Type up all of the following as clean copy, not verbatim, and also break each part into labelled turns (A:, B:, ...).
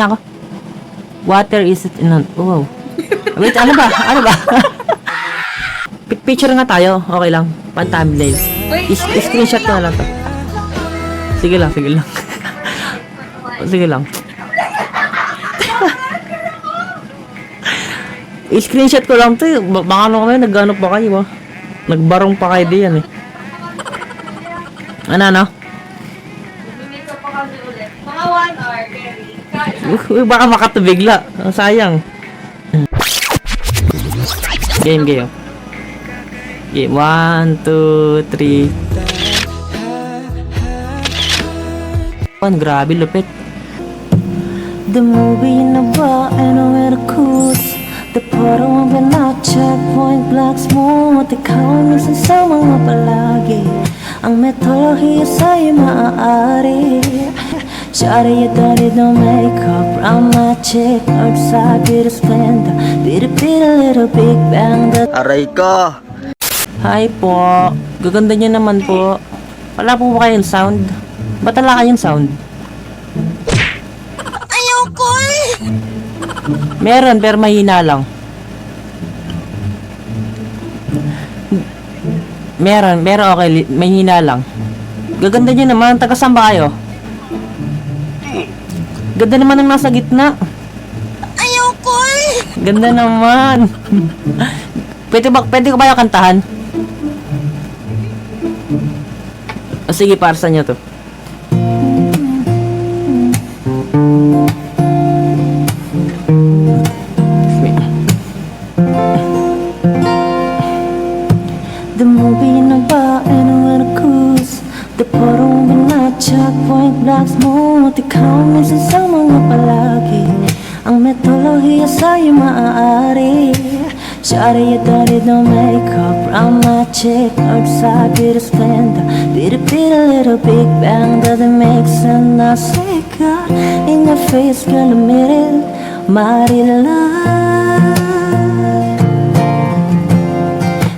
A: Ako. Water is it in... Wow. Wait, ano ba? Ano ba? Picture nga tayo. Okay lang. Pan-thumbnail. Screenshot ko na lang to. Sige lang, sige lang. Sige lang. I-screenshot ko lang to. Baka ano kayo, nag-ano pa kayo, nagbarong pa kayo diyan eh. Ano?
B: Bumito pa kami ulit. Mga 1 hour, Gary.
A: Uy, baka makatubigla. Sayang. Game. Game. 1, 2, 3. Grabe, lupit.
C: The movie na ba, ano where the coots. The photo of an checkpoint blocks mo. Ikaw minsan sa mga palagi. Ang metodolohiya sa'yo maaari. Shawty, you don't need no makeup. Brown magic, north side, beauty splendor. Beat a little big bang.
D: Aray ko!
A: Hi po. Gaganda niya naman po. Wala po ba kayong sound? Ba't wala kayong sound?
C: Ayoko eh!
A: Meron, pero mahina lang. Meron okay. Mahina lang. Gaganda niya naman. Taga saan ba kayo? Ganda naman ang nasa gitna.
C: Ayoko eh!
A: Ganda naman. Pwede ko ba yung kantahan? O sige, para sa inyo to.
C: The movie na ba, ano where the coots. The photo of an checkpoint blocks mo. Ikaw minsan sa mga palagi. Ang metodolohiya sa'yo maaari. Shawty, you don't need no makeup. Brown magic, north side, beauty splendor. Beat a little big bang. Doesn't make sense, I say God. In your face, girl, admit it. Mighty love.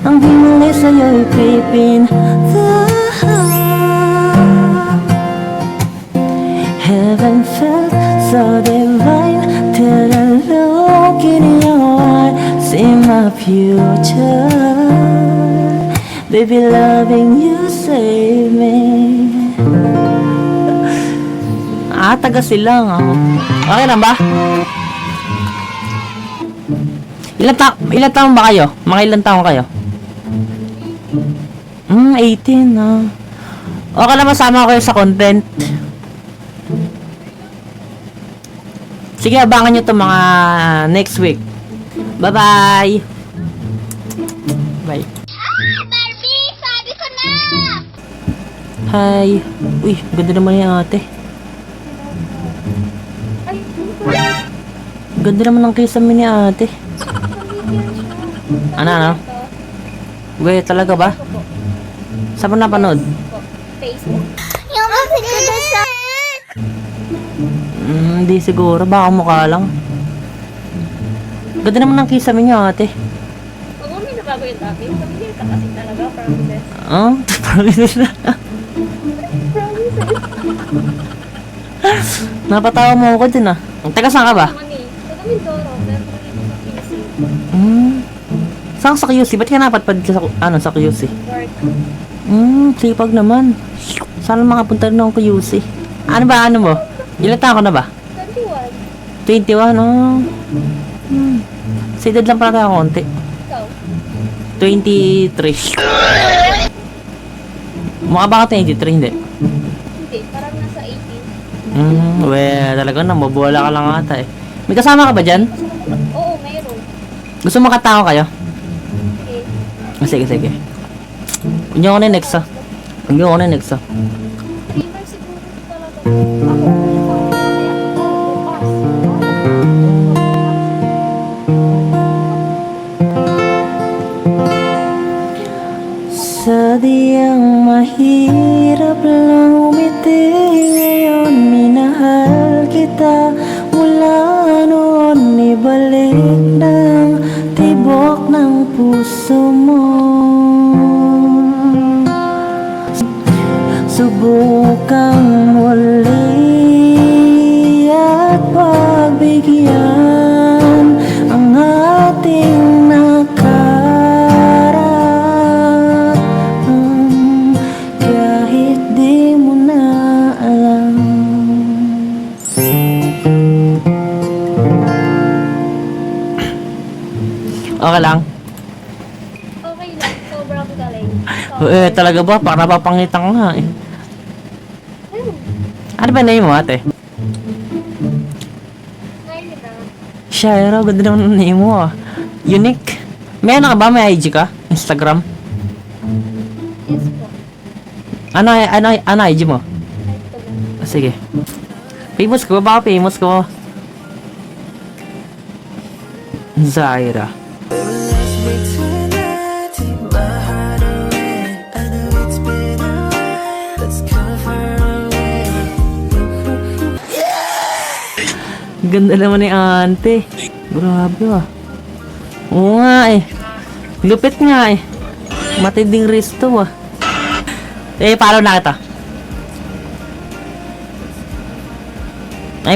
C: Ang bimuli sa'yo ipipin. Heaven felt so divine. Till I look in your eyes, see my future. Baby, loving you save me.
A: Taga silang. Okay lang ba? Ilan taon ba kayo? Mga ilan taon kayo? 18 Okay lang, masama kayo sa content. Sige, abangan nyo to mga next week. Bye-bye! Bye.
B: Barbie! Sabi ko na!
A: Hi! Uy, ganda naman yung ate. Ganda naman ang kisame ni ate. Ano? Uy, talaga ba? Saan mo napanood?
B: Facebook. Yung magsiguro sa...
A: Hindi siguro. Baka mukha lang. Ganda naman ang kisame niyo, ate.
B: Huwag mo may nabago yung topic. Pamigil ka kasi talaga, promises.
A: Promises na. Napatawa mo ako din Taga saan ka ba?
B: Taga Mindoro, pero pamigil sa QC.
A: Saan sa QC? Ba't ka napatpad ka sa QC?
B: Work.
A: Sipag naman. Saan makapunta rin ako QC? Ano mo? Ilan taon ka na ba?
B: 21.
A: 21, Sa edad lang pala tayo konti.
B: Ikaw?
A: 23. Mukha ba ka 23? Hindi.
B: Hindi, parang nasa 18.
A: Talaga na, mabuwala ka lang ata eh. May kasama ka ba dyan?
B: Oo, mayroon.
A: Gusto mo katao kayo?
B: Okay.
A: Sige. Huwag niyo ako na next
B: 3 months siguro talaga.
C: Sa diyang mahirap lang umiti, ngayon minahal kita. Mula noon ibalik ng tibok ng puso mo. Subo pagbibigyan ang ating nakaraan, kahit di mo na alam.
A: Okay lang.
B: Okay lang, sobrang galing.
A: Talaga ba? Para papangitan ko nga eh. Ano ba name mo, ate?
B: Ngayon na.
A: Shaira, ganda naman ng name mo ah. Unique. May ano ka ba? May IG ka? Instagram?
B: Yes po.
A: Ano IG mo?
B: Kahit ko lang.
A: Sige. Famous ko ba? Famous ko. Zaira. Ganda naman ni ante. Grabe ah. Oo nga eh. Lupit nga eh. Matinding risto ah. Follow na kita.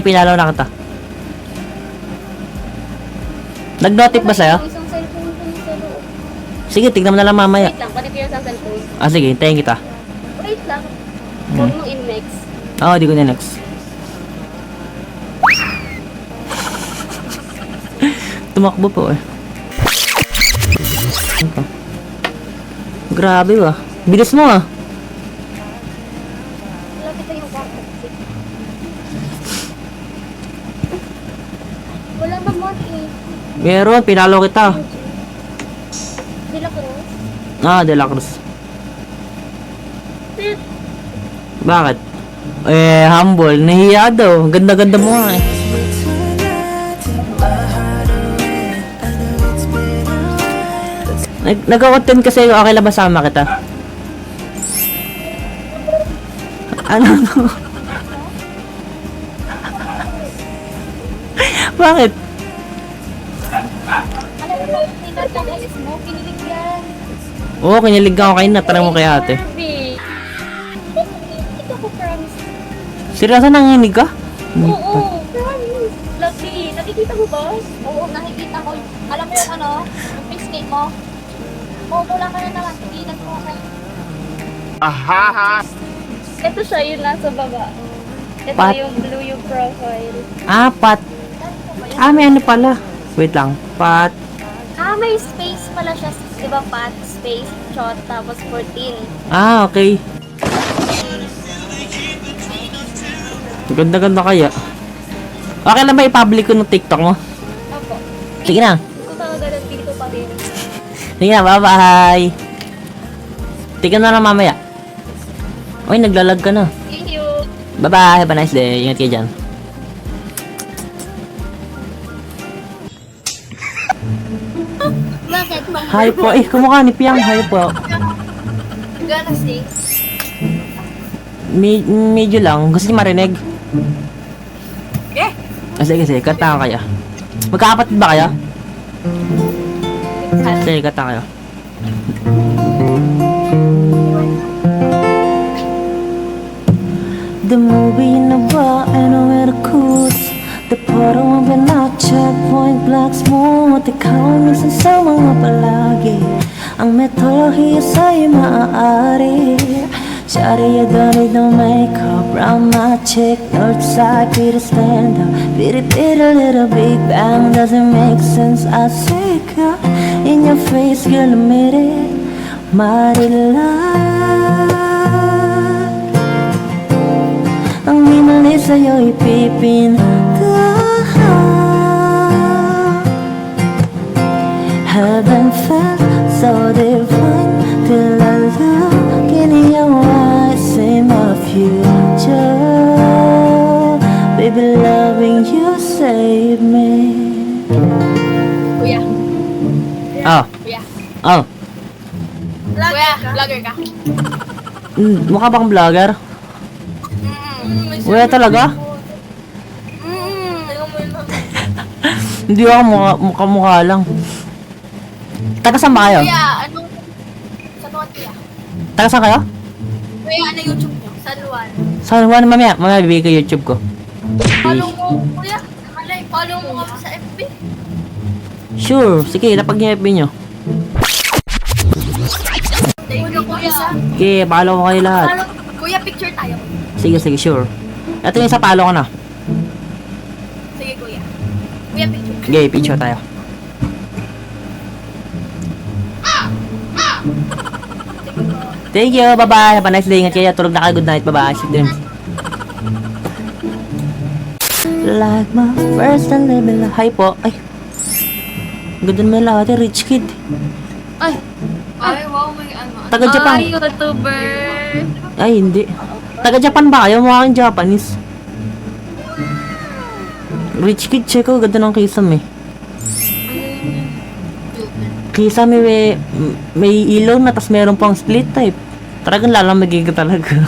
A: Pinalaw na kita. Nag-notif ba sa'yo?
B: Isang cellphone ko sa loob.
A: Sige, tignan mo na lang mamaya.
B: Wait lang, panik ko yung isang cellphone.
A: Sige, hintayin kita.
B: Wait lang. Huwag mong in-mix.
A: Oo, di ko na next. Tumakbo po eh. Ito. Grabe ba? Bilis mo ah.
B: Lapit na yung kwarto. Wala ba mo
A: Meron, pinalo kita.
B: Sila Cruz?
A: De La Cruz. Bakit? Humble. Nahiya daw. Ganda-ganda mo nga eh. Nag-content kasi okay lang ba sama kita? Ano? Bakit?
B: Alam mo, tinatalis mo, kinilig yan.
A: Oo, kinilig ako kayo na. Tanong mo kay ate.
B: Kirby. Ito ko promise.
A: Seryoso nanginig ka?
B: Oo, promise. Lovely. Nakikita mo ba? Oo, nakikita ko. Alam mo yung ano, yung face cake mo? Mumula ka na naman, tigilan mo kayo. Ito siya, yun nasa baba. Ito
A: Pat.
B: yung blue yung profile.
A: Pat. May ano pala. Wait lang. Pat.
B: May space pala siya. Diba, Pat, space, shot, tapos 14.
A: Okay. Ganda-ganda kaya. Okay lang ba i-public ko ng TikTok mo?
B: Opo.
A: Sige na.
B: Ito talaga ng dito pa rin.
A: Sige na, bye-bye. Tingnan na lang mamaya. Uy, naglalag ka na.
B: Thank you.
A: Bye-bye. Have a nice day. Ingat kayo dyan.
B: Bakit?
A: Hi po. Kumukha ni Piang. Hi po.
B: Gonna sing.
A: Medyo lang. Gusto niyo marinig?
B: Eh?
A: Sige. Kanta ko kaya. Magkakapatid ba kayo? Sige, kanta kayo.
C: The movie na ba ano Veracruz? The parang na checkpoint blocks mo at ikaw minsan sa mga palagi. Ang metodolohiya sa'yo maaari. Shawty, you don't need no makeup. Round my chick, north side, be the stand up. Beat it, a little big bang. Doesn't make sense, I say God. In your face, girl, admit it. Marilag. Ang minali sa'yo ipipinta. Haven't felt so divine till I look in your eyes, see my future. Baby, loving you save me.
B: Kuya.
A: Oh.
B: Kuya.
A: Oh.
B: Vlogger ka.
A: Mukha bang vlogger? Wala talaga? Hindi ako mukha lang. Taga saan ba kayo?
B: Kuya, anong... Sa tuwan, kuya.
A: Taga saan kayo?
B: Kuya, ano YouTube nyo? San Juan.
A: Saan ba? Mamaya bibigay ko YouTube ko.
B: Follow mo, kuya. Malay Follow mo kami sa FB.
A: Sure. Sige, lapag niyo FB nyo.
B: Thank you, kuya.
A: Okay, follow ko kayo lahat.
B: Kuya, picture tayo.
A: Sige, sige, sure. Ito yung sa follow ko na.
B: Sige, kuya. Kuya, picture.
A: Okay, picture tayo. Thank you, bye-bye. Have a nice day. Ingat kayo. Tulog na kayo. Good night. Bye-bye. Sweet dreams.
C: Like my first and living life.
A: Hi po. Ay. Ganda naman lahat. Rich kid.
B: Ay, wow, may ano.
A: Taga Japan.
B: Ay, YouTuber.
A: Ay, hindi. Taga Japan ba kayo? Mukha kang Japanese. Rich kid, check ko. Ganda ng kisame eh. Kisame may ilaw na, tas meron pang split type. Talagang lalamagay ka talaga.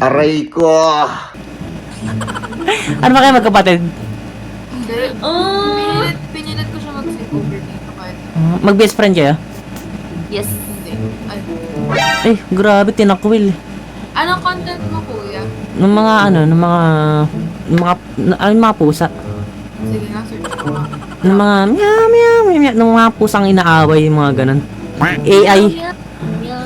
D: Aray ko!
A: Ano ba kayo magkapatid?
E: Hindi. Pinilit ko siya mag-sleepover dito kahit
A: Mag-best friend kayo?
B: Yes.
E: hindi. Ay.
A: Ay, grabe, tinakwil.
E: Anong content mo, kuya?
A: Ng mga ano, ng mga pusa.
E: Sige nga, search ko nga.
A: Ng mga meow, meow, meow, meow, ng mga pusang inaaway, yung mga ganun. AI.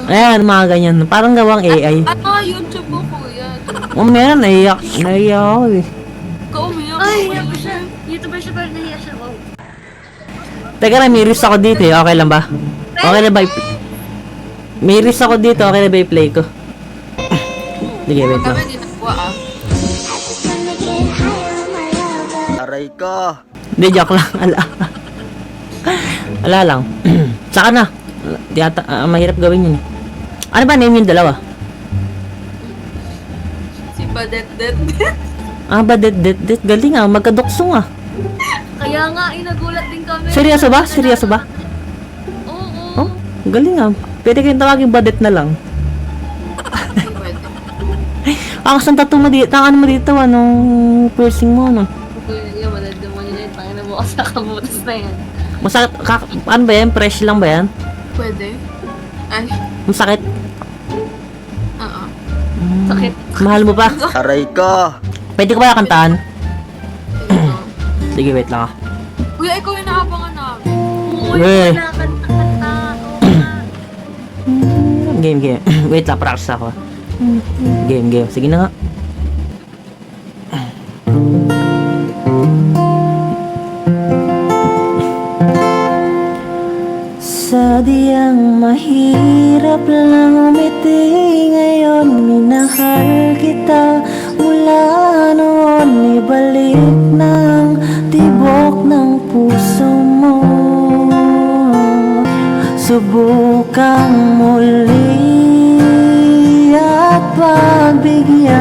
A: Ayan, mga ganyan. Parang gawang AI.
E: Ano, YouTube mo, kuya?
A: Oh, meron, naiyak ako eh.
E: Ikaw, umiyak.
B: Ay, yan po siya. YouTuber siya, pero nahiya siya. Wow.
A: Teka lang, may risk ako dito eh. Okay lang ba? Okay lang ba? May risk ako dito. Okay lang ba i-play ko? Sige, wait lang.
E: Kami, di nakuha ah.
D: Aray ko!
A: Hindi, joke lang. Ala lang. Saka na. Mahirap gawin yun eh. Ano ba name yung dalawa?
E: Si Badet-det.
A: Ah, ba, det. Galing ah. Magkaduksong ah.
B: Kaya nga, nagulat din kami.
A: Seryoso ba? Seryoso ba?
B: Oo.
A: Oh, galing ah. Pwede kayong tawagin badet na lang.
E: Hindi pwede.
A: Ang kasang tattoo mo dito. Ang ano mo dito, anong piercing mo, no?
B: Kuya, manad naman yun. Tangin na mo kasi nakabutas na yan.
A: Masakit, ano ba yan? Fresh lang ba yan?
E: Pwede? Ay,
A: Masakit?
E: oo.
B: Sakit.
A: Mahal mo pa?
D: Aray ko!
A: Pwede ko ba kantahan? Sige, wait lang ah.
E: Kuya, ikaw yung naabangan namin.
A: Weh.
B: Nakakanta-kanta. Oo nga.
A: Game. Wait lang, practice ako. Game. Sige na nga.
C: Sadyang mahirap lang umiti. Ngayon minahal kita. Mula noon ibalik ng tibok ng puso mo. Subukang muli at pagbigyan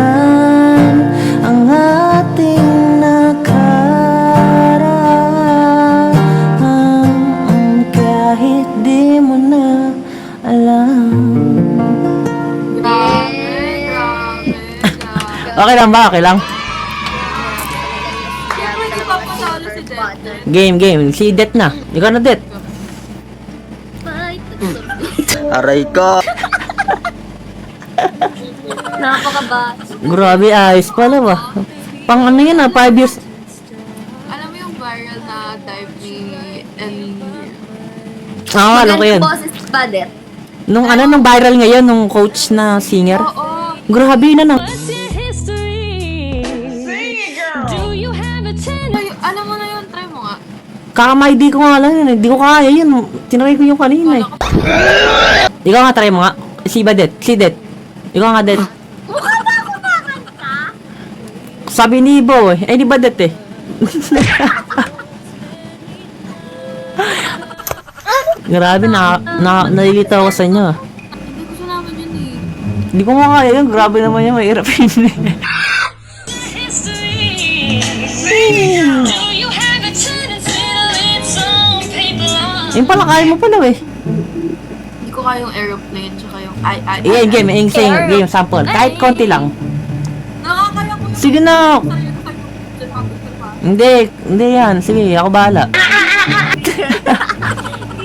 C: ang ating nakaraan kahit di mo na alam.
E: Grabe.
A: Okay lang ba? Okay lang?
E: Siyempre, di pa pasalo si Det.
A: Game. Si Det na. Ikaw na, Det.
B: Bye.
D: Aray ko!
B: Napakaba.
A: Grabe, ayos pala ba? Pang ano yan ah, 5 years.
E: Alam mo yung viral na dive ni Ellie?
A: Oo, alam ko yun.
B: Boses Badet.
A: Nung viral ngayon, nung coach na singer.
E: Oo.
A: Grabe na
E: Alam mo na yun, try mo nga.
A: Kakamay, di ko nga alam yun eh. Di ko kaya yun. Tinry ko yung kanina eh. Ikaw nga, try mo nga. Si Det. Ikaw nga, Det.
B: Mukha ba ako kakanta?
A: Sabi ni Ibo eh. Ay, di ba Det eh? Grabe, nalilito ako sa inyo ah.
E: Hindi gusto namin yun eh.
A: Di ko nga kaya yun. Grabe naman yun. Mahirap yun eh. Yung pala, kaya mo pala eh.
E: Hindi ko kaya yung aeroplane, tsaka yung
A: Iya, game. Game sample. Kahit konti lang.
E: Nakakaya ko
A: Sige na. Hindi yan. Sige, ako bahala.
B: Hindi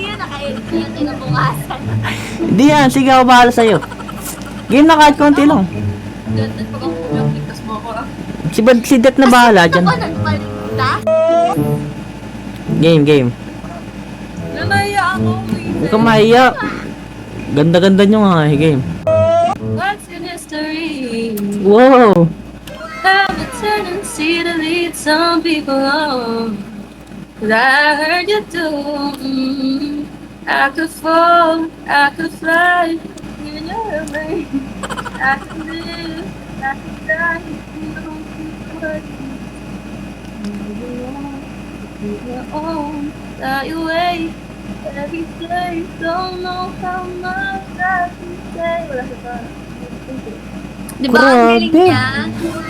B: yun nakaedit ko yung kinabukasan.
A: Hindi yan. Sige, ako bahala sa'yo. Game na kahit konti lang.
E: Ganda pag ako kumiyang ligtas mo ako ah.
A: Si Det na bahala dyan.
B: Ako nagpalita?
A: Game.
E: Nanaya ako.
A: Huwag kang mahiya. Ganda-ganda nyo nga eh, game.
E: What's in history?
A: Wow!
E: Have a tendency to lead some people on. But I heard you do. I could fall, I could fly. Even your way. I could live, I could die. You don't think what you own. That you wait every day. Don't know how much I can say. Wala sa pa.
B: Di ba ang galing
A: Grabe.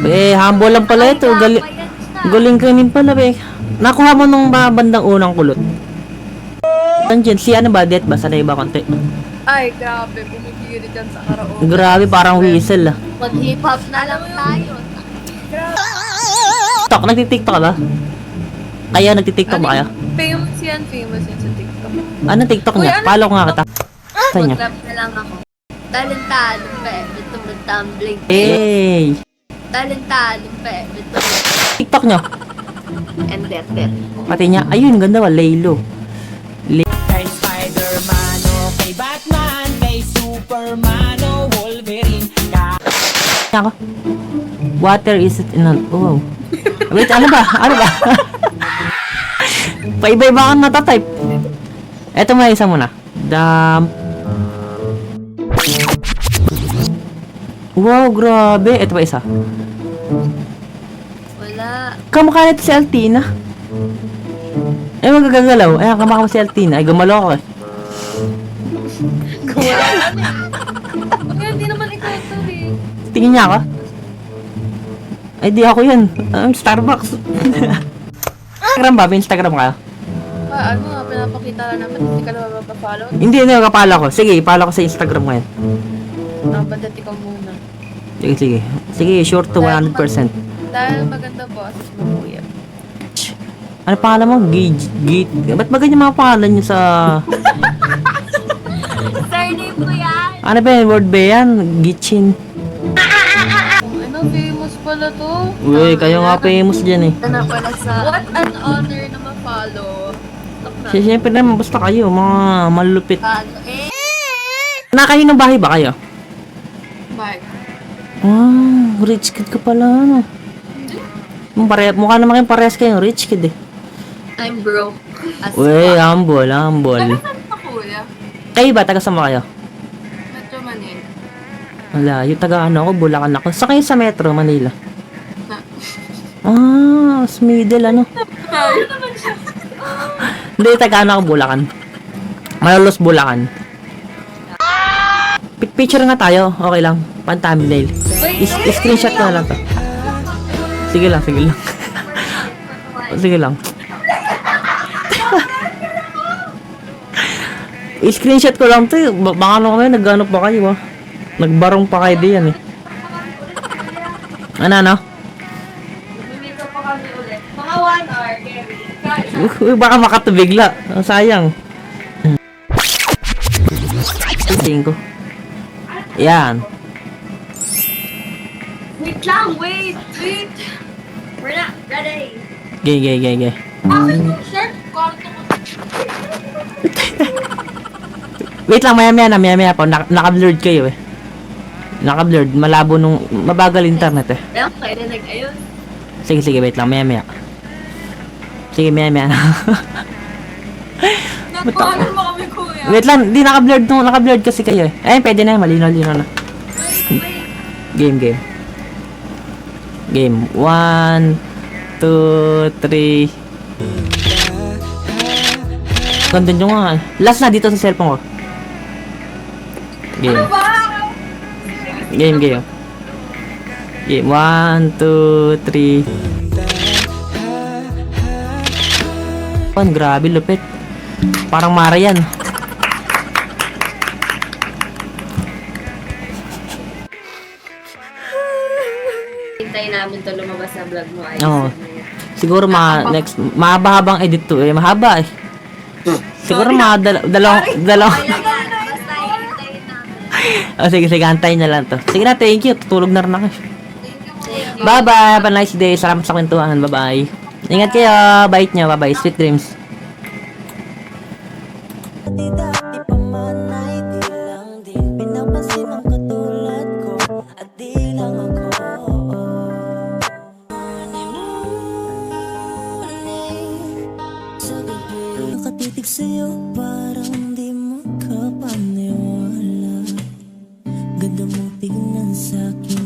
B: niya?
A: Humble lang pala ito.
B: Ay, kaya siya.
A: Galing kanin pala, Nakuha mo nung bandang unang kulot. Nandiyan, si ano ba? Death ba? Sanay ba konti?
E: Ay, grabe. Bumibiri dyan sa karaoke.
A: Grabe, parang whistle ah.
B: Mag-hip-hop na lang tayo.
A: TikTok, nagtitiktok ka ba? Kaya nagtitiktok ba kayo?
E: Famous yan sa TikTok.
A: Ano TikTok niya?
E: Uy, ano?
A: Follow ko nga kita. Sa niya.
B: Mag-rap na lang ako. Talentado pa eh. Ito mag-tumbling.
A: Hey!
B: Talentado pa eh. Ito
A: TikTok nyo.
B: and that.
A: Pati niya. Ayun, ganda ba? Laylo.
F: Kay Spider-Man o kay Batman, kay Superman o Wolverine.
A: Ako. Water is it in a... Oh. Wait, ano ba? Ano ba? Paiba-iba kang natatype. Eto may isa muna. Wow, grabe. Eto pa isa.
B: Wala.
A: Kamukha nito si Altina. Eh, magagalaw. Ayan, kamukha mo si Altina. Ay, gumalaw ako eh.
E: Kaya hindi naman ikaw ito eh.
A: Tingin niya ako. Ay, di ako yan. Starbucks. Instagram ba? May Instagram ka?
E: Ano nga, pinapakita lang naman, hindi ka naman mapafollow.
A: Hindi, kapala ko. Sige, ipala ko sa Instagram ngayon.
E: Dapat ikaw muna.
A: Sige. Sige, sure to 100%.
E: Dahil maganda boses mo, kuya.
A: Ano pangalan mo? Gate. Ba't ba ganyan mga pangalan niyo sa...
B: Surname ko yan.
A: Ano ba yan? Word ba yan? Gitchin.
E: Ano, famous pala to.
A: Uy, kayo nga famous dyan eh.
B: Ito na pala sa...
E: What an honor na ma-follow.
A: Siyempre naman, basta kayo, mga malulupit.
B: Ano eh?
A: Nakahinong bahay ba kayo?
E: Bye.
A: Ah, rich kid ka pala, ano? Mukha naman kayong parehas kayong rich kid eh.
B: I'm broke. As
A: Uy, humble.
E: Saan pa, kuya?
A: Kayo ba? Taga saan ba kayo?
E: Metro Manila.
A: Wala, yung taga ano ako, Bulacan ako. Sa kayo sa Metro, Manila?
E: Na.
A: Sa middle, ano? Hindi, taga ano ako, Bulacan. Malolos, Bulacan. Picture nga tayo, okay lang. Pan-thumbnail. Screenshot ko na lang to. Sige lang. Sige lang. I-screenshot ko lang to. Baka ano kami, nag-ano pa kayo ah. Nagbarong pa kayo diyan eh. Ano?
E: Bumimito pa kami ulit. Mga 1 hour, Gary.
A: Uy, baka makatubigla. Sayang. Tingin ko. Yan.
B: Wait lang, wait. We're not ready.
A: Gay.
E: Akin yung shirt, kwarto ko.
A: Wait lang, maya po. Naka-blurred kayo eh. Naka-blurred. Malabo nung... Mabagal internet eh.
B: Alam, kayo na nag-ayos.
A: Sige, wait lang. Maya. Sige, maya.
E: Nagpaano mo kami, kuya?
A: Wait lang, di naka-blurred kasi kayo eh. Ayun, pwede na yun. Malinaw na. Game. Game. 1, 2, 3. Ganda nyo nga eh. Last na dito sa cellphone ko. Game. Game. Game. 1, 2, 3. Grabe, lupit. Parang Marian.
B: Hintayin namin to lumabas sa vlog mo.
A: Oo. Siguro mahaba-habang edit to eh. Mahaba eh. Siguro dalawang...
B: Basta hintayin namin.
A: Oh, sige, antayin na lang to. Sige na, thank you. Tutulog na rin ako. Bye-bye. Have a nice day. Salamat sa kwentuhan. Bye-bye. Ingat kayo. Bait nyo. Bye-bye. Sweet dreams.
C: Dati-dati pa man ay di lang din pinapansin ang katulad ko at di lang ako. Sa gabi nakatitig sa'yo parang di makapaniwala. Ganda mong tignan sa'kin